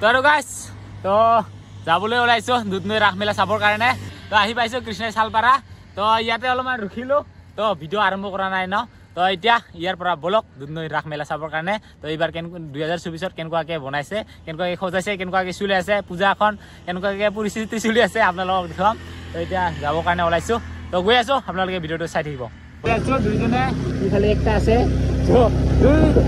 তো আৰু গাইছ তো যাবলৈ ওলাইছো দুধনৈ ৰাস মেলা চাবৰ কাৰণে তো আহি পাইছো কৃষ্ণই চালপাৰা তো ইয়াতে অলপমান ৰখিলো তো ভিডিঅ' আৰম্ভ কৰা নাই ন তো এতিয়া ইয়াৰ পৰা বলক দুধনৈ ৰাস মেলা চাবৰ কাৰণে তো এইবাৰ 2024 কেনেকুৱাকে বনাইছে কেনেকুৱাকে সজাইছে কেনেকুৱাকে চলি আছে পূজাখন কেনেকুৱাকে পৰিস্থিতি চলি আছে আপোনালোকক দেখাম তো এতিয়া যাবৰ কাৰণে ওলাইছো তো গৈ আছো আপোনালোকে ভিডিঅ'টো চাই থাকিব গৈ আছো দুইজনে ইফালে একটা আছে তো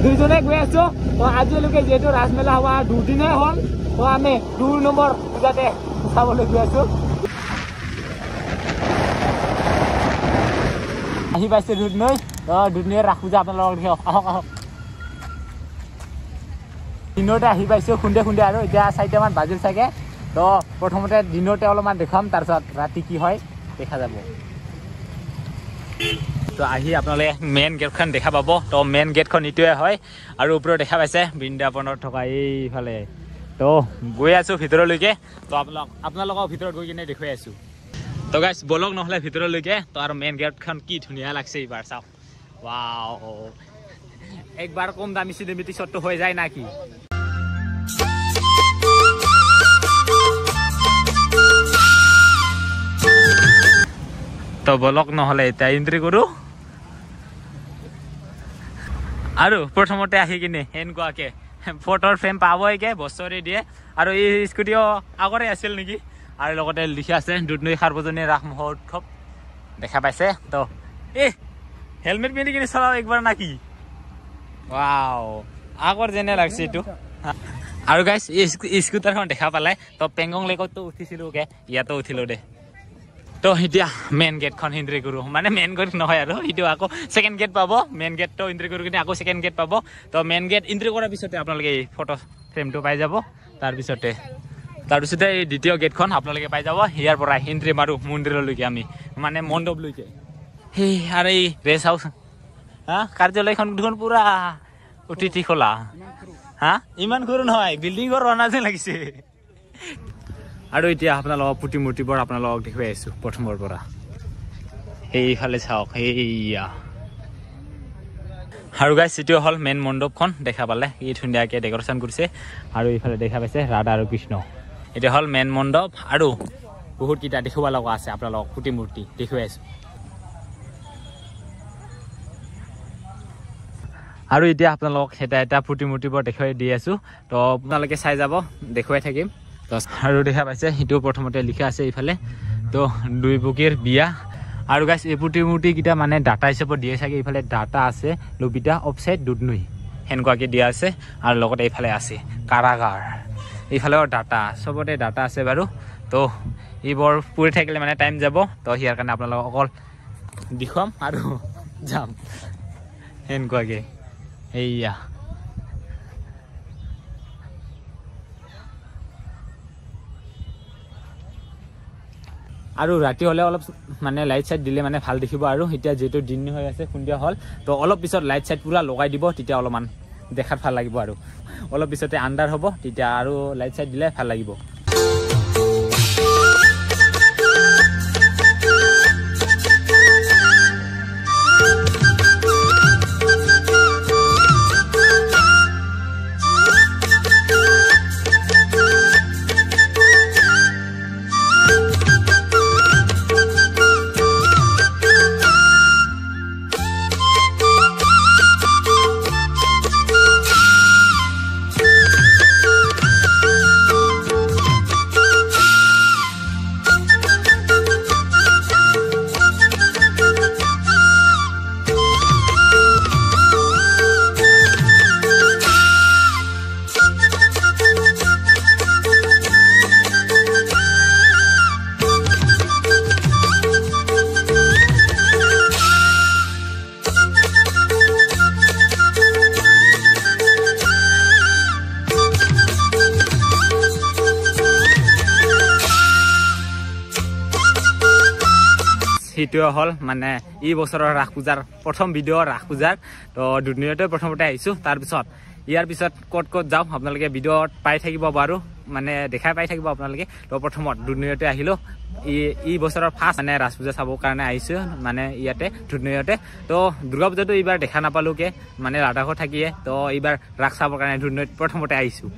দুইজনে গৈ আছো তো আজিলৈকে যেহেতু ৰাস মেলা হোৱা দুদিনে হ'ল তো আমি 2 নম্বৰ পূজাতে চাবলৈ গৈ আছো আহি পাইছে দুধনৈ তো দুধনৈৰ ৰাস পূজা আপোনালোকক দেখাওক আহক আহক দিনতে আহি পাইছো খুন্দে খুন্দে আৰু এতিয়া 4টামান বাজিল চাগে তো প্ৰথমতে দিনতে অলপমান দেখাম তাৰপিছত ৰাতি কি হয় দেখা যাব তো আহি আপোনালোকে মেইন গেটখন দেখা পাব তো মেইন গেটখন ইটোৱে হয় আৰু ওপৰত দেখা পাইছে বৃন্দাবনত থকা এইফালে তো গৈ আছো ভিতৰলৈকে তো আপোনালোকক ভিতৰত গৈ কিনে দেখুৱাই আছো তো গাইছ বলক নহ'লে ভিতৰলৈকে তো আৰু মেইন গেটখন কি ধুনীয়া লাগছে এইবাৰ চাওক ৱাও একবাৰ কম দামী চিনেমি টি-চাৰ্টটো হৈ যায় নাকি তো বলক নহ'লে এতিয়া এন্ট্ৰি কৰো আৰু প্ৰথমতে আহি কিনে এনেকুৱাকে ফটোৰ ফ্ৰেম পাবইকে বছৰে দিয়ে আৰু এই স্কুটিও আগৰে আছিল নেকি আৰু লগতে লিখা আছে দুধনৈ সাৰ্বজনীন ৰাস মহোৎসৱ দেখা পাইছে তো হেলমেট পিন্ধি কিনে চলাও একবাৰ নাকি ৱাও আগৰ যেনে লাগছে এইটো আৰু গাইছ এই স্কুটাৰখন দেখা পালে তো পেংগং লেকতো উঠিছিলো কে ইয়াতো উঠিলো দে তো এতিয়া মেইন গেটখন এন্ট্ৰি কৰো মানে মেইন গেট নহয় আৰু এইটো আকৌ সেকেন্ড গেট পাব মেইন গেটটো এন্ট্ৰি কৰি কিনে আকৌ সেকেন্ড গেট পাব তো মেইন গেট এন্ট্ৰি কৰাৰ পিছতে আপোনালোকে এই ফটো ফ্ৰেমটো পাই যাব তাৰপিছতে এই দ্বিতীয় গেটখন আপোনালোকে পাই যাব ইয়াৰ পৰা এন্ট্ৰি মাৰো মন্দিৰলৈকে আমি মানে মণ্ডপলৈকে সেই আৰু এই ৰেষ্ট হাউচ কাৰ্যালয়খন দেখোন পুৰা অতিথি খোলা ইমান সৰু নহয় বিল্ডিঙৰ ৰনা যেন লাগিছে আৰু এতিয়া আপোনালোকক প্ৰতিমূৰ্তিবোৰ আপোনালোকক দেখুৱাই আছো প্ৰথমৰ পৰা এইফালে চাওক এইয়া আৰু গাইছ এইটো হ'ল মেইন মণ্ডপখন দেখা পালে এই ধুনীয়াকৈ ডেকৰেশ্যন কৰিছে আৰু এইফালে দেখা পাইছে ৰাধা আৰু কৃষ্ণ এটা হ'ল মেইন মণ্ডপ আৰু বহুত কেইটা দেখিব লগা আছে আপোনালোকক প্ৰতিমূৰ্তি দেখুৱাই আছো আৰু এতিয়া আপোনালোকক এটা প্ৰতিমূৰ্তিবোৰ দেখুৱাই দি আছো তো আপোনালোকে চাই যাব দেখুৱাই থাকিম আৰু দেখা পাইছে সেইটো প্ৰথমতে লিখা আছে এইফালে তো দুই বুকিৰ বিয়া আৰু গাইছ এই প্ৰতিমূৰ্তিকেইটা মানে ডাটা হিচাপত দিয়ে চাগে এইফালে ডাটা আছে লবিতা অফচাইড দুধনৈ সেনেকুৱাকৈ দিয়া আছে আৰু লগতে এইফালে আছে কাৰাগাৰ এইফালেও ডাটা চবতে ডাটা আছে বাৰু তো এইবোৰ পঢ়ি থাকিলে মানে টাইম যাব তো ইয়াৰ কাৰণে আপোনালোকক অকল দেখুৱাম আৰু যাম সেনেকুৱাকৈ এইয়া আৰু ৰাতি হলে অলপ মানে লাইট চাইট দিলে মানে ভাল দেখিব আৰু এতিয়া যেহেতু দিন হৈ আছে সন্ধিয়া হ'ল তো অলপ পিছত লাইট চাইট পুৰা লগাই দিব তেতিয়া অলপমান দেখাত ভাল লাগিব আৰু অলপ পিছতে আন্ধাৰ হ'ব তেতিয়া আৰু লাইট চাইট দিলে ভাল লাগিব সেইটোৱে হ'ল মানে এই বছৰৰ ৰাস পূজাৰ প্ৰথম ভিডিঅ' ৰাস পূজাৰ তো দুধনৈতে প্ৰথমতে আহিছোঁ তাৰপিছত ইয়াৰ পিছত ক'ত যাওঁ আপোনালোকে ভিডিঅ'ত পাই থাকিব বাৰু মানে দেখাই পাই থাকিব আপোনালোকে তো প্ৰথমত দুধনৈতে আহিলোঁ এই বছৰৰ ফাৰ্ষ্ট মানে ৰাস পূজা চাবৰ কাৰণে আহিছোঁ মানে ইয়াতে দুধনৈতে তো দুৰ্গা পূজাটো এইবাৰ দেখা নাপালোঁকে মানে ৰাধাঘৰ থাকিয়ে তো এইবাৰ ৰাস চাবৰ কাৰণে দুধনৈত প্ৰথমতে আহিছোঁ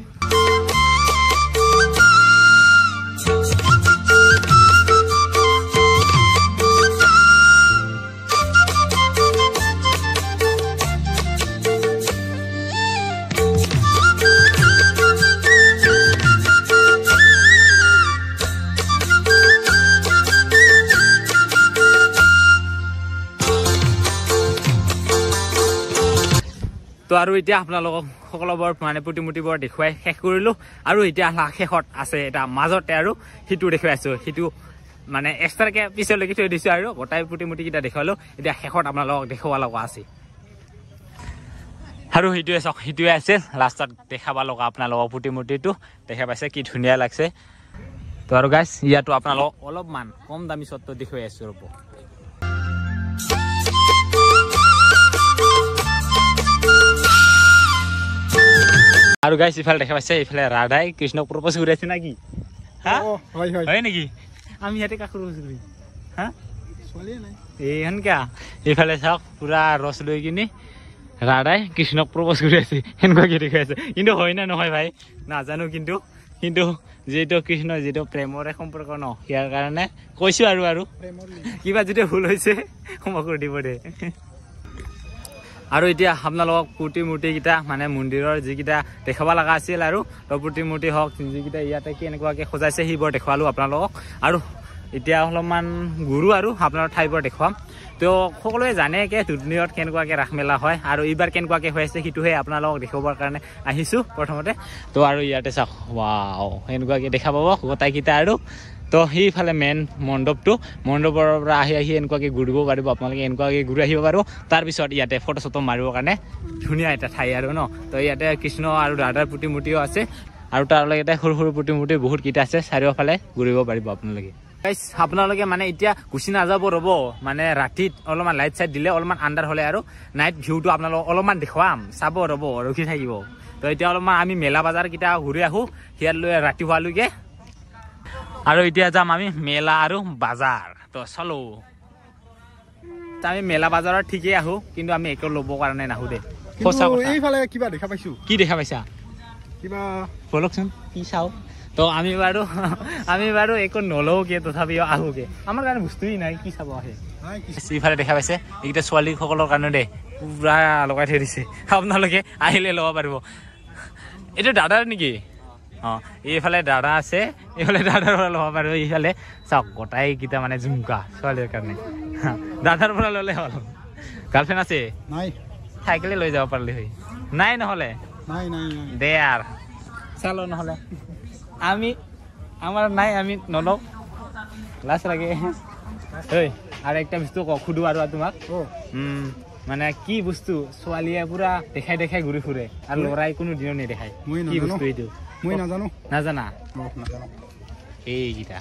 তো আৰু এতিয়া আপোনালোকক সকলোবোৰ মানে প্ৰতিমূৰ্তিবোৰ দেখুৱাই শেষ কৰিলোঁ আৰু এতিয়া শেষত আছে এটা মাজতে আৰু সিটো দেখুৱাই আছোঁ সিটো মানে এক্সট্ৰাকে পিছলৈকে থৈ দিছোঁ আৰু গোটাই প্ৰতিমূৰ্তিকেইটা দেখুৱালোঁ এতিয়া শেষত আপোনালোকক দেখুৱাব লগা আছে আৰু সেইটোৱে চাওক সেইটোৱে আছিল লাষ্টত দেখাব লগা আপোনালোকক প্ৰতিমূৰ্তিটো দেখা পাইছে কি ধুনীয়া লাগছে তো আৰু গাইছ ইয়াতো আপোনালোকক অলপমান কম দামী চৰ্ত দেখুৱাই আছোঁ ৰ'ব আৰু গাইছ ইফালে দেখা পাইছে ইফালে ৰাধাই কৃষ্ণক প্ৰপ'জ কৰি আছে নাকি হা হয় নেকি আমি ইয়াতে কাক প্ৰপ'জ কৰি হা সেনেকা এইফালে চাওক পুৰা ৰস লৈ কিনি ৰাধাই কৃষ্ণক প্ৰপ'জ কৰি আছে সেনেকুৱাকে দেখুৱাই আছে কিন্তু হয় নে নহয় ভাই নাজানো কিন্তু যিটো কৃষ্ণ যিটো প্ৰেমৰে সম্পৰ্ক ন ইয়াৰ কাৰণে কৈছোঁ আৰু কিবা যদি ভুল হৈছে ক্ষমা কৰি দিব দে আৰু এতিয়া আপোনালোকক প্ৰতিমূৰ্তিকেইটা মানে মন্দিৰৰ যিকেইটা দেখাব লগা আছিল আৰু প্ৰতিমূৰ্তি হওক যিকেইটা ইয়াতে কেনেকুৱাকৈ সজাইছে সেইবোৰ দেখুৱালোঁ আপোনালোকক আৰু এতিয়া অলপমান গুৰু আৰু আপোনাৰ ঠাইবোৰ দেখুৱাম তো সকলোৱে জানে দুধনৈত কেনেকুৱাকৈ ৰাস মেলা হয় আৰু এইবাৰ কেনেকুৱাকৈ হৈ আছে সেইটোহে আপোনালোকক দেখুৱাবৰ কাৰণে আহিছোঁ প্ৰথমতে তো আৰু ইয়াতে চাওক ৱাও এনেকুৱাকৈ দেখা পাব গোটাইকেইটা আৰু তো সেইফালে মেইন মণ্ডপৰ পৰা আহি এনেকুৱাকৈ ঘূৰিব পাৰিব আপোনালোকে এনেকুৱাকৈ ঘূৰি আহিব পাৰিব তাৰপিছত ইয়াতে ফটো চটো মাৰিবৰ কাৰণে ধুনীয়া এটা ঠাই আৰু ন তো ইয়াতে কৃষ্ণ আৰু ৰাধাৰ প্ৰতিমূৰ্তিও আছে আৰু তাৰ লগতে সৰু সৰু প্ৰতিমূৰ্তি বহুতকেইটা আছে চাৰিওফালে ঘূৰিব পাৰিব আপোনালোকে মানে এতিয়া গুচি নাযাব ৰ'ব মানে ৰাতিত অলপমান লাইট চাইট দিলে অলপমান আন্ধাৰ হ'লে আৰু নাইট ভিউটো আপোনালোকক অলপমান দেখুৱাম চাব ৰ'ব ৰখি থাকিব তো এতিয়া অলপমান আমি মেলা বজাৰকেইটা ঘূৰি আহোঁ ইয়াত লৈ ৰাতি হোৱালৈকে আৰু এতিয়া যাম আমি মেলা আৰু বাজাৰ তো চলো আমি মেলা বাজাৰত ঠিকেই আহোঁ কিন্তু আমি একো ল'ব কাৰণে নাহোঁ দে কিবা দেখা পাইছোঁ কি দেখা পাইছা কিবা বলকচোন কি চাওঁ তো আমি বাৰু একো নলওঁগে তথাপিও আহোঁগে আমাৰ কাৰণে বস্তুৱেই নাই কি চাব আহে ইফালে দেখা পাইছে এইকেইটা ছোৱালীসকলৰ কাৰণে দে পুৰা লগাই থৈ দিছে আপোনালোকে আহিলে ল'ব পাৰিব এইটো দাদাৰ নেকি অঁ এইফালে দাদা আছে এইফালে দাদাৰ পৰা ল'ব পাৰিব এইফালে চাওক গোটাইকেইটা মানে ঝুমকা ছোৱালীৰ কাৰণে দাদাৰ পৰা ল'লে হ'ল গাৰ্লফ্ৰেণ্ড আছে নাই চাইকেলে লৈ যাব পাৰিলে হয় নাই নহ'লে দে আৰু চালো নহ'লে আমাৰ নাই আমি নলওঁ লাজ লাগে ঐ আৰু একটা বস্তু সুধো আৰু তোমাক মানে কি বস্তু ছোৱালীয়ে পুৰা দেখাই ঘূৰি ফুৰে আৰু ল'ৰাই কোনো দিনত নেদেখায় কি বস্তু এইটো মই নাজানো নাজানা এইকেইটা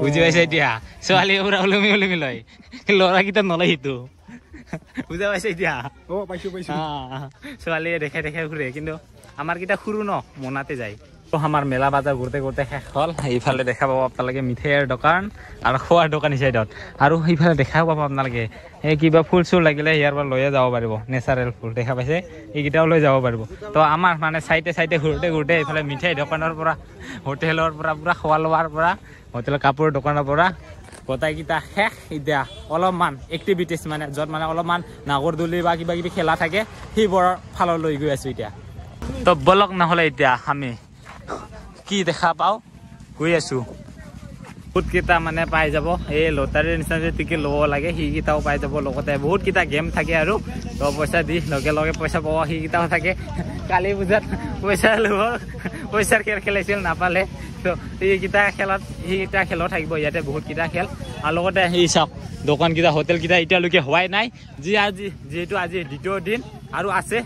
বুজি পাইছে এতিয়া ছোৱালীয়ে পুৰা ওলমি লয় ল'ৰাকেইটা নলয় সেইটো বুজা পাইছে এতিয়া ছোৱালীয়ে দেখাই ঘূৰে কিন্তু আমাৰ কেইটা সৰু ন মনাতে যায় আমাৰ মেলা বাজাৰ ঘূৰোতে শেষ হ'ল এইফালে দেখা পাব আপোনালোকে মিঠাইৰ দোকান আৰু খোৱাৰ দোকান চাইডত আৰু সেইফালে দেখাও পাব আপোনালোকে এই কিবা ফুল চুল লাগিলে ইয়াৰ পৰা লৈয়ে যাব পাৰিব নেচাৰেল ফুল দেখা পাইছে এইকেইটাও লৈ যাব পাৰিব তো আমাৰ মানে চাইডে ঘূৰোতে এইফালে মিঠাই দোকানৰ পৰা হোটেলৰ পৰা পুৰা খোৱা লোৱাৰ পৰা হোটেলৰ কাপোৰৰ দোকানৰ পৰা গোটাইকেইটা শেষ এতিয়া অলপমান এক্টিভিটিছ মানে য'ত মানে অলপমান নাগৰদলি বা কিবা কিবি খেলা থাকে সেইবোৰৰ ফাললৈ গৈ আছোঁ এতিয়া তো বলক নহ'লে এতিয়া আমি কি দেখা পাওঁ গৈ আছোঁ বহুতকেইটা মানে পাই যাব এই লটাৰীৰ নিচিনা যে টিকেট ল'ব লাগে সেইকেইটাও পাই যাব লগতে বহুতকেইটা গেম থাকে আৰু তো পইচা দি লগে পইচা পাব সেইকেইটাও থাকে কালি পূজাত পইচাৰ খেল খেলাইছিল নাপালে তো সেইকেইটা খেলো থাকিব ইয়াতে বহুতকেইটা খেল আৰু লগতে সেই চাওক দোকানকেইটা হোটেলকেইটা এতিয়ালৈকে হোৱাই নাই যিহেতু আজি দ্বিতীয় দিন আৰু আছে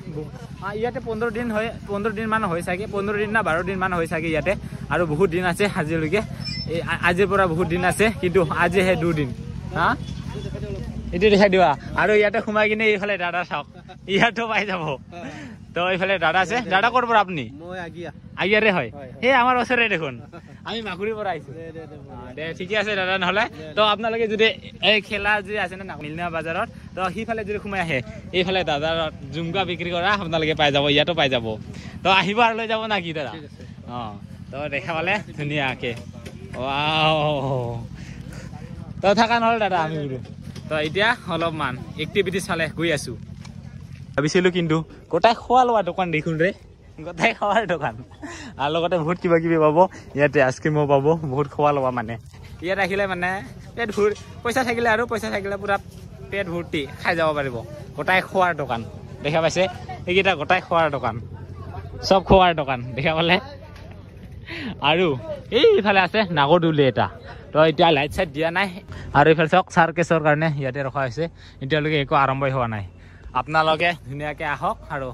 ইয়াতে 15 দিন মান হয় চাগে 15 দিন না 12 দিন মান হয় চাগে ইয়াতে আৰু বহুত দিন আছে আজিলৈকে আজিৰ পৰা বহুত দিন আছে কিন্তু আজিহে 2 দিন হা এইটো দেখাই দিবা আৰু ইয়াতে সোমাই কিনে এইফালে দাদা চাওক ইয়াতো পাই যাব তো এইফালে দাদা আছে দাদা ক'ৰ পৰা আপুনি আগিয়াৰে হয় সেই আমাৰ ওচৰৰে দেখোন আমি মাগুৰীৰ পৰা আহিছোঁ দে ঠিকে আছে দাদা নহ'লে তো আপোনালোকে যদি এই খেলা যদি আছে না মিলনা বাজাৰত তো সেইফালে যদি সোমাই আহে এইফালে দাদাৰ ঝুমকা বিক্ৰী কৰা আপোনালোকে পাই যাব ইয়াতো পাই যাব তো আহিব আৰু লৈ যাব না কি দাদা অঁ তো দেখা পালে ধুনীয়াকৈ তো থকা নহ'ল দাদা আমি বোলো তো এতিয়া অলপমান এক্টিভিটিছ ফালে গৈ আছোঁ ভাবিছিলোঁ কিন্তু গোটাই খোৱা লোৱা দোকান দেখোন ৰে গোটাই খোৱাৰ দোকান আৰু লগতে বহুত কিবা কিবি পাব ইয়াতে আইচক্ৰীমো পাব বহুত খোৱা লোৱা মানে ইয়াত আহিলে মানে পেট পইচা থাকিলে পুৰা পেট ভৰ্তি খাই যাব পাৰিব গোটাই খোৱাৰ দোকান দেখা পাইছে এইকেইটা গোটাই খোৱাৰ দোকান চব খোৱাৰ দোকান দেখা পালে আৰু এইফালে আছে নাগৰদুলি এটা তো এতিয়া লাইট চাইট দিয়া নাই আৰু এইফালে চাওক চাৰ্কেছৰ কাৰণে ইয়াতে ৰখা হৈছে এতিয়ালৈকে একো আৰম্ভই হোৱা নাই আপোনালোকে ধুনীয়াকৈ আহক আৰু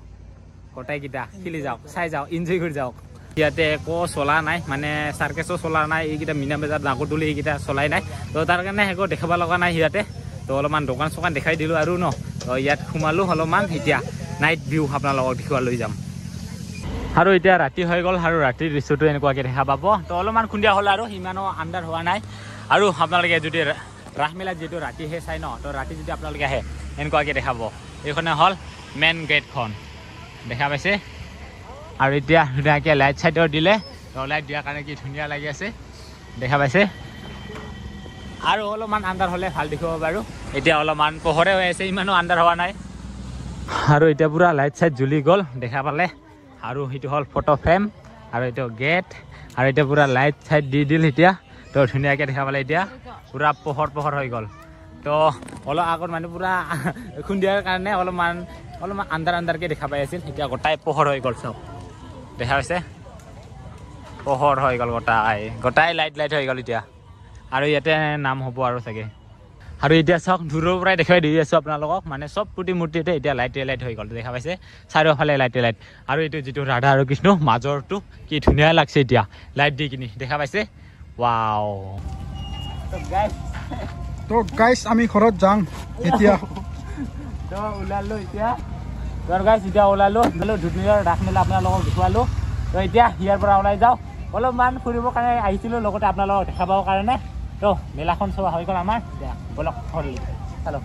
গোটাইকেইটা খেলি যাওক চাই যাওক এনজয় কৰি যাওক ইয়াতে একো চলা নাই মানে চাৰ্কেছো চলা নাই এইকেইটা মিনা বজাৰ নাগৰদুলি এইকেইটা চলাই নাই তো তাৰ কাৰণে একো দেখাব লগা নাই ইয়াতে তো অলপমান দোকান চোকান দেখাই দিলোঁ আৰু ন তো ইয়াত সোমালোঁ অলপমান এতিয়া নাইট ভিউ আপোনালোকক দেখুৱাই লৈ যাম আৰু এতিয়া ৰাতি হৈ গ'ল আৰু ৰাতিৰ দৃশ্যটো এনেকুৱাকৈ দেখা পাব তো অলপমান খুন্দিয়া হ'ল আৰু ইমানো আন্ধাৰ হোৱা নাই আৰু আপোনালোকে যদি ৰাস মেলাত যিটো ৰাতিহে চাই ন তো ৰাতি যদি আপোনালোকে আহে এনেকুৱাকৈ দেখাব এইখনে হ'ল মেইন গেটখন দেখা পাইছে আৰু এতিয়া ধুনীয়াকৈ লাইট চাইটৰ দিলে তো লাইট দিয়াৰ কাৰণে কি ধুনীয়া লাগি আছে দেখা পাইছে আৰু অলপমান আন্ধাৰ হ'লে ভাল দেখিব বাৰু এতিয়া অলপমান পোহৰে হৈ আছে ইমানো আন্ধাৰ হোৱা নাই আৰু এতিয়া পুৰা লাইট চাইট জ্বলি গ'ল দেখা পালে আৰু সেইটো হ'ল ফটো ফ্ৰেম আৰু এইটো গেট আৰু এতিয়া পুৰা লাইট চাইট দি দিল এতিয়া তো ধুনীয়াকৈ দেখা পালে এতিয়া পুৰা পোহৰ হৈ গ'ল তো অলপ আগত মানে পুৰা খুন্দিয়াৰ কাৰণে অলপমান আন্ধাৰকৈ দেখা পাই আছিল এতিয়া গোটাই পোহৰ হৈ গ'ল চব দেখা পাইছে পোহৰ হৈ গ'ল গোটাই লাইট হৈ গ'ল এতিয়া আৰু ইয়াতে নাম হ'ব আৰু চাগে আৰু এতিয়া চাওক দূৰৰ পৰাই দেখুৱাই দি আছোঁ আপোনালোকক মানে চব প্ৰতিমূৰ্তিতে এতিয়া লাইট হৈ গ'ল দেখা পাইছে চাৰিওফালে লাইট আৰু এইটো যিটো ৰাধা আৰু কৃষ্ণ মাজৰটো কি ধুনীয়া লাগছে এতিয়া লাইট দি কিনি দেখা পাইছে ৱাও তো গাইছ আমি ঘৰত যাম এতিয়া তো ওলালোঁ এতিয়া গাইছ এতিয়া ওলালোঁ ধুনীয়া ৰাস মেলা আপোনালোকক দেখুৱালোঁ তো এতিয়া ইয়াৰ পৰা ওলাই যাওঁ অলপমান ফুৰিবৰ কাৰণে আহিছিলোঁ লগতে আপোনালোকক দেখা পাবৰ কাৰণে তো মেলাখন চোৱা হৈ গ'ল আমাৰ এতিয়া বলক চালোঁ